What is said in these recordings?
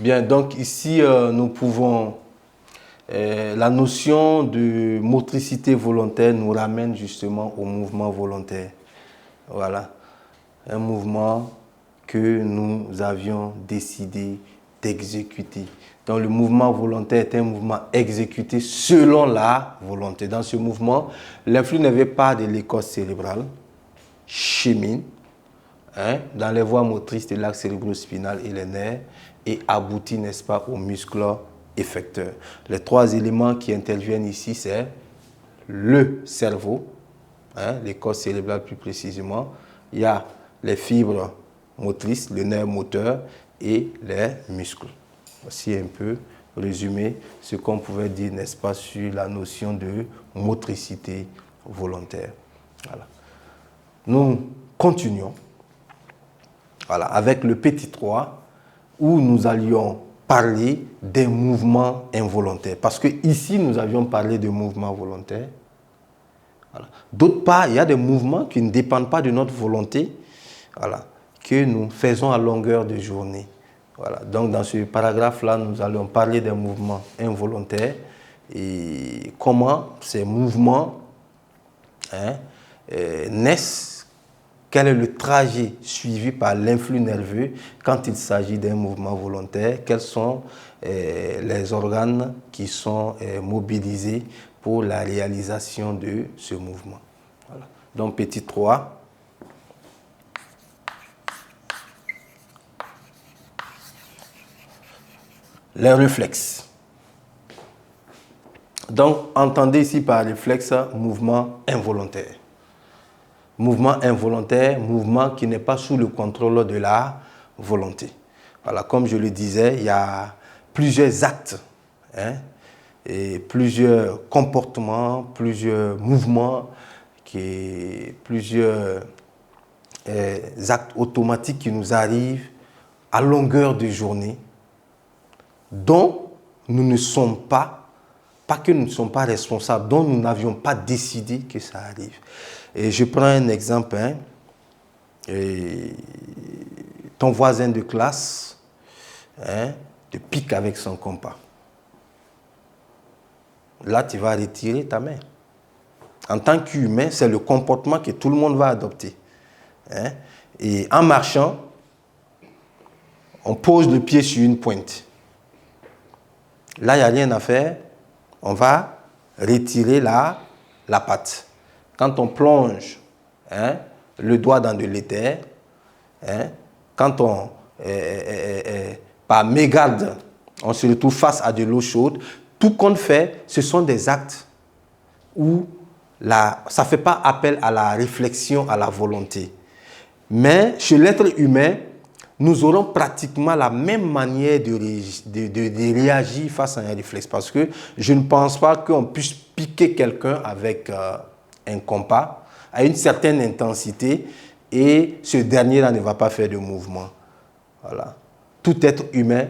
Bien, donc ici, nous pouvons... la notion de motricité volontaire nous ramène justement au mouvement volontaire. Voilà, un mouvement que nous avions décidé d'exécuter. Donc le mouvement volontaire est un mouvement exécuté selon la volonté. Dans ce mouvement, l'influx nerveux part de l'écorce cérébrale, chemine dans les voies motrices de l'axe cérébro-spinal et les nerfs et aboutit, n'est-ce pas, aux muscles effecteurs. Les trois éléments qui interviennent ici, c'est le cerveau, l'écorce cérébrale plus précisément. Il y a les fibres motrices, le nerf moteur et les muscles. Voici un peu résumé ce qu'on pouvait dire, n'est-ce pas, sur la notion de motricité volontaire. Voilà. Nous continuons avec le petit 3 où nous allions parler des mouvements involontaires. Parce que ici, nous avions parlé de mouvements volontaires. Voilà. D'autre part, il y a des mouvements qui ne dépendent pas de notre volonté, que nous faisons à longueur de journée. Voilà. Donc, dans ce paragraphe-là, nous allons parler des mouvements involontaires et comment ces mouvements naissent. Quel est le trajet suivi par l'influx nerveux quand il s'agit d'un mouvement volontaire? Quels sont les organes qui sont mobilisés pour la réalisation de ce mouvement? Voilà. Donc, petit 3. Les réflexes. Donc, entendez ici par réflexe mouvement involontaire. Mouvement involontaire, mouvement qui n'est pas sous le contrôle de la volonté. Voilà, comme je le disais, il y a plusieurs actes, et plusieurs comportements, plusieurs mouvements, plusieurs actes automatiques qui nous arrivent à longueur de journée, dont nous ne sommes pas que nous ne sommes pas responsables, dont nous n'avions pas décidé que ça arrive. Et je prends un exemple. Ton voisin de classe te pique avec son compas. Là, tu vas retirer ta main. En tant qu'humain, c'est le comportement que tout le monde va adopter. Et en marchant, on pose le pied sur une pointe. Là, il n'y a rien à faire. On va retirer la patte. Quand on plonge le doigt dans de l'éther, quand on, par mégarde, on se retrouve face à de l'eau chaude, tout qu'on fait, ce sont des actes où ça ne fait pas appel à la réflexion, à la volonté. Mais chez l'être humain, nous aurons pratiquement la même manière de réagir face à un réflexe. Parce que je ne pense pas qu'on puisse piquer quelqu'un avec un compas à une certaine intensité et ce dernier-là ne va pas faire de mouvement. Voilà. Tout être humain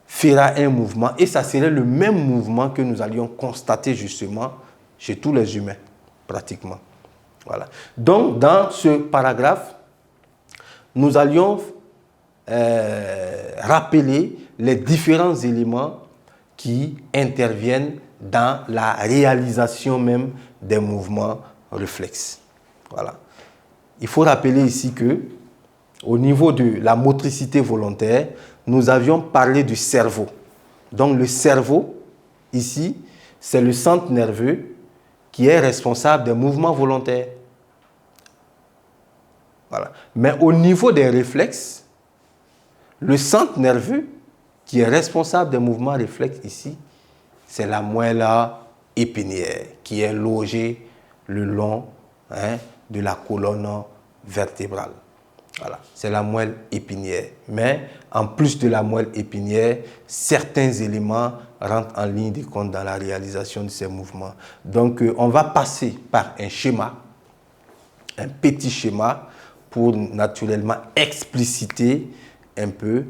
fera un mouvement et ça serait le même mouvement que nous allions constater justement chez tous les humains, pratiquement. Voilà. Donc, dans ce paragraphe, nous allions rappeler les différents éléments qui interviennent dans la réalisation même des mouvements réflexes. Voilà. Il faut rappeler ici que au niveau de la motricité volontaire, nous avions parlé du cerveau. Donc le cerveau, ici, c'est le centre nerveux qui est responsable des mouvements volontaires. Voilà. Mais au niveau des réflexes, le centre nerveux qui est responsable des mouvements réflexes ici, c'est la moelle épinière qui est logée le long de la colonne vertébrale. Voilà, c'est la moelle épinière. Mais en plus de la moelle épinière, certains éléments rentrent en ligne de compte dans la réalisation de ces mouvements. Donc, on va passer par un schéma, un petit schéma, pour naturellement expliciter un peu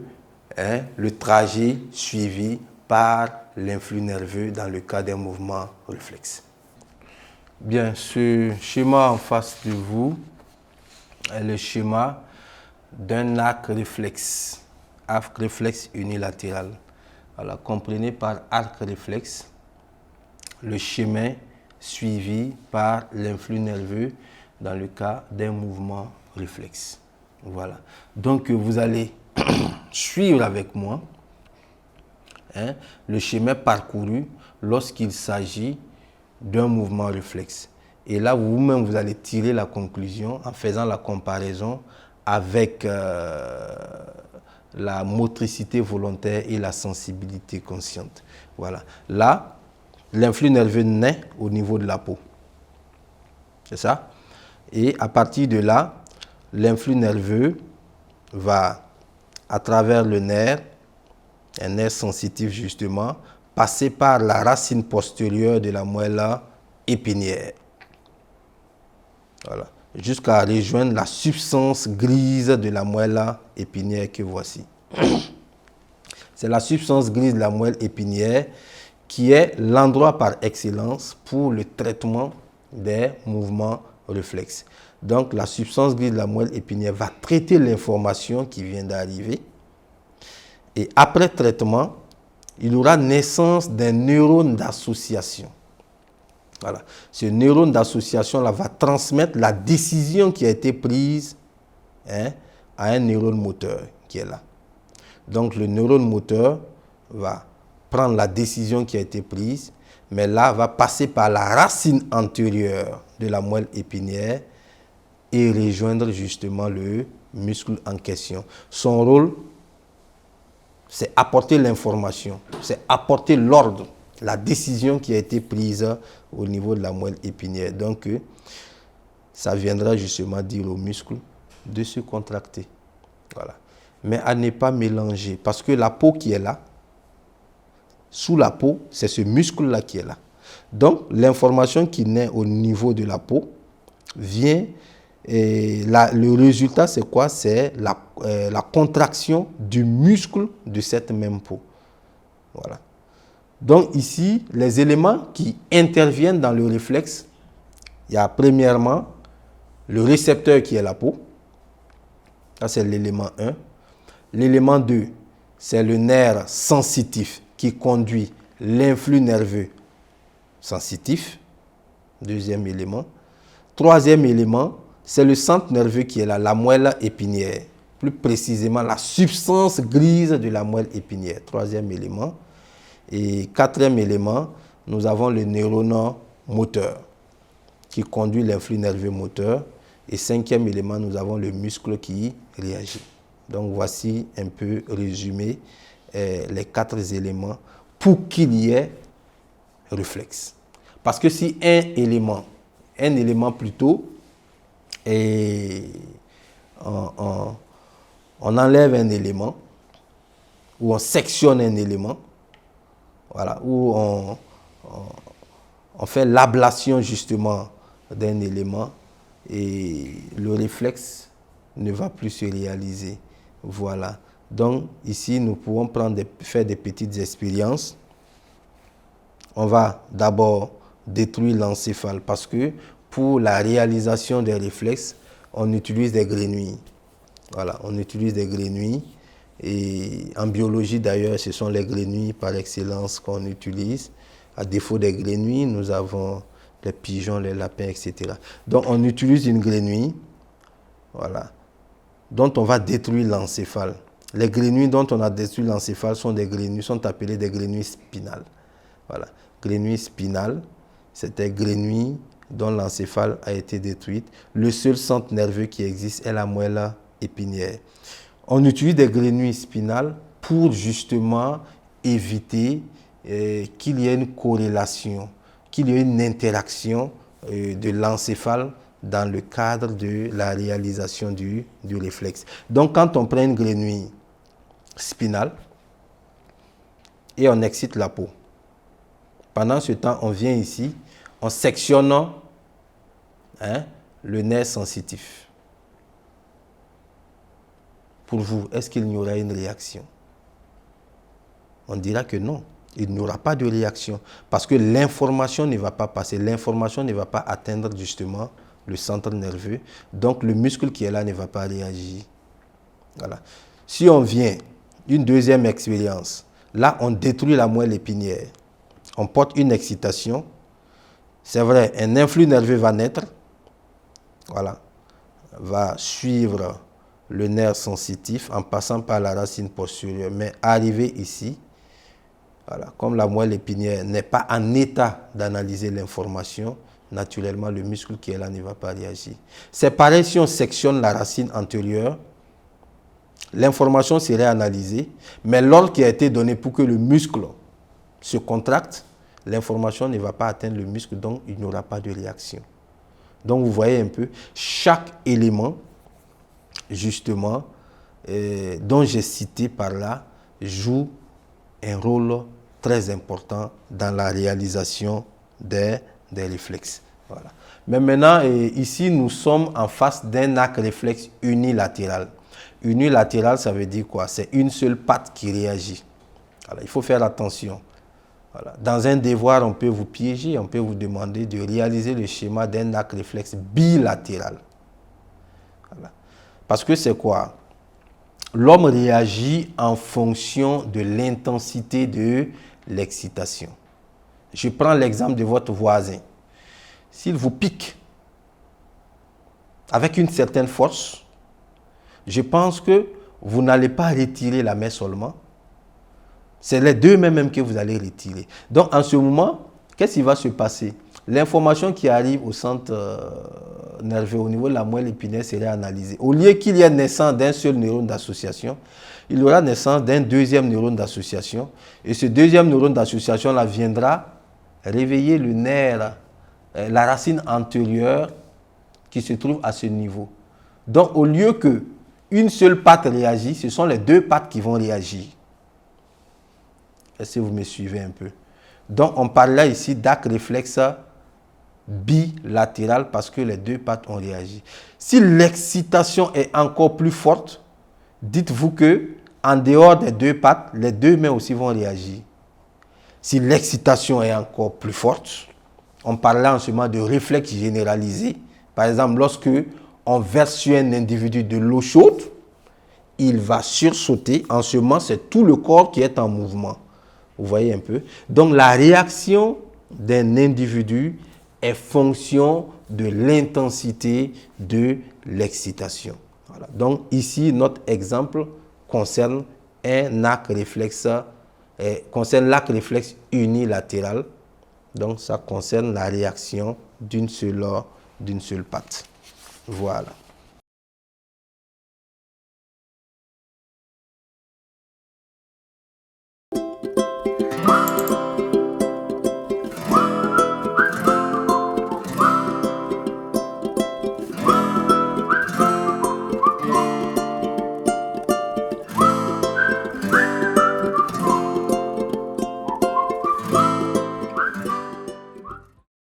le trajet suivi par l'influx nerveux dans le cas d'un mouvement réflexe. Bien, ce schéma en face de vous est le schéma d'un arc réflexe unilatéral. Voilà, comprenez par arc réflexe le chemin suivi par l'influx nerveux dans le cas d'un mouvement réflexe. Voilà. Donc, vous allez suivre avec moi le chemin parcouru lorsqu'il s'agit d'un mouvement réflexe. Et là, vous-même, vous allez tirer la conclusion en faisant la comparaison avec la motricité volontaire et la sensibilité consciente. Voilà. Là, l'influx nerveux naît au niveau de la peau. C'est ça? Et à partir de là, l'influx nerveux va, à travers le nerf, un nerf sensitif justement, passer par la racine postérieure de la moelle épinière. Voilà. Jusqu'à rejoindre la substance grise de la moelle épinière que voici. C'est la substance grise de la moelle épinière qui est l'endroit par excellence pour le traitement des mouvements réflexes. Donc, la substance grise de la moelle épinière va traiter l'information qui vient d'arriver. Et après traitement, il y aura naissance d'un neurone d'association. Voilà. Ce neurone d'association-là va transmettre la décision qui a été prise à un neurone moteur qui est là. Donc, le neurone moteur va prendre la décision qui a été prise, mais là, va passer par la racine antérieure de la moelle épinière et rejoindre justement le muscle en question. Son rôle, c'est apporter l'information, c'est apporter l'ordre, la décision qui a été prise au niveau de la moelle épinière. Donc, ça viendra justement dire au muscle de se contracter. Voilà. Mais à ne pas mélanger, parce que la peau qui est là, sous la peau, c'est ce muscle-là qui est là. Donc, l'information qui naît au niveau de la peau vient, et le résultat, c'est quoi? C'est la contraction du muscle de cette même peau. Voilà. Donc, ici, les éléments qui interviennent dans le réflexe, il y a premièrement le récepteur qui est la peau. Ça, c'est l'élément 1. L'élément 2, c'est le nerf sensitif qui conduit l'influx nerveux sensitif. Deuxième élément. Troisième élément, c'est le centre nerveux qui est là, la moelle épinière. Plus précisément, la substance grise de la moelle épinière. Troisième élément. Et quatrième élément, nous avons le neurone moteur qui conduit l'influx nerveux moteur. Et cinquième élément, nous avons le muscle qui réagit. Donc, voici un peu résumé les 4 éléments pour qu'il y ait réflexe. Parce que si un élément plutôt, et on enlève un élément, ou on sectionne un élément, voilà, ou on fait l'ablation justement d'un élément, et le réflexe ne va plus se réaliser. Voilà. Donc, ici, nous pouvons faire des petites expériences. On va d'abord détruire l'encéphale parce que pour la réalisation des réflexes, on utilise des grenouilles. Voilà, on utilise des grenouilles. Et en biologie, d'ailleurs, ce sont les grenouilles par excellence qu'on utilise. À défaut des grenouilles, nous avons les pigeons, les lapins, etc. Donc, on utilise une grenouille, voilà, dont on va détruire l'encéphale. Les grenouilles dont on a détruit l'encéphale sont appelées des grenouilles spinales. Voilà. Grenouilles spinales, c'est des grenouilles dont l'encéphale a été détruite. Le seul centre nerveux qui existe est la moelle épinière. On utilise des grenouilles spinales pour justement éviter qu'il y ait une corrélation, qu'il y ait une interaction de l'encéphale dans le cadre de la réalisation du réflexe. Donc, quand on prend une grenouille spinale et on excite la peau, pendant ce temps, on vient ici, on sectionne le nerf sensitif. Pour vous, est-ce qu'il y aura une réaction? On dira que non, il n'y aura pas de réaction parce que l'information ne va pas passer, l'information ne va pas atteindre justement le centre nerveux, donc le muscle qui est là ne va pas réagir. Voilà. Si on vient, une deuxième expérience, Là, on détruit la moelle épinière. On porte une excitation. C'est vrai, un influx nerveux va naître. Voilà. Va suivre le nerf sensitif en passant par la racine postérieure. Mais arrivé ici, voilà, comme la moelle épinière n'est pas en état d'analyser l'information, naturellement, le muscle qui est là ne va pas réagir. C'est pareil si on sectionne la racine antérieure. L'information serait analysée, mais l'ordre qui a été donné pour que le muscle se contracte, l'information ne va pas atteindre le muscle, donc il n'y aura pas de réaction. Donc vous voyez un peu, chaque élément, justement, dont j'ai cité par là, joue un rôle très important dans la réalisation des réflexes. Voilà. Mais maintenant, ici, nous sommes en face d'un arc réflexe unilatéral. Unilatéral, ça veut dire quoi? C'est une seule patte qui réagit. Voilà, il faut faire attention. Voilà. Dans un devoir, on peut vous piéger, on peut vous demander de réaliser le schéma d'un arc réflexe bilatéral. Voilà. Parce que c'est quoi? L'homme réagit en fonction de l'intensité de l'excitation. Je prends l'exemple de votre voisin. S'il vous pique avec une certaine force, je pense que vous n'allez pas retirer la main seulement. C'est les deux mains même que vous allez retirer. Donc, en ce moment, qu'est-ce qui va se passer? L'information qui arrive au centre nerveux, au niveau de la moelle épinière, serait analysée. Au lieu qu'il y ait naissance d'un seul neurone d'association, il y aura naissance d'un deuxième neurone d'association. Et ce deuxième neurone d'association-là viendra réveiller le nerf, la racine antérieure qui se trouve à ce niveau. Donc, au lieu qu'une seule patte réagisse, ce sont les deux pattes qui vont réagir. Est-ce que vous me suivez un peu? Donc, on parle là ici d'arc réflexe bilatéral parce que les deux pattes ont réagi. Si l'excitation est encore plus forte, dites-vous que en dehors des deux pattes, les deux mains aussi vont réagir. Si l'excitation est encore plus forte, on parle là en ce moment de réflexe généralisé. Par exemple, lorsque on verse sur un individu de l'eau chaude, il va sursauter. En ce moment, c'est tout le corps qui est en mouvement. Vous voyez un peu? Donc, la réaction d'un individu est fonction de l'intensité de l'excitation. Voilà. Donc, ici, notre exemple concerne un arc réflexe, concerne l'arc réflexe unilatéral. Donc, ça concerne la réaction d'une seule patte. Voilà.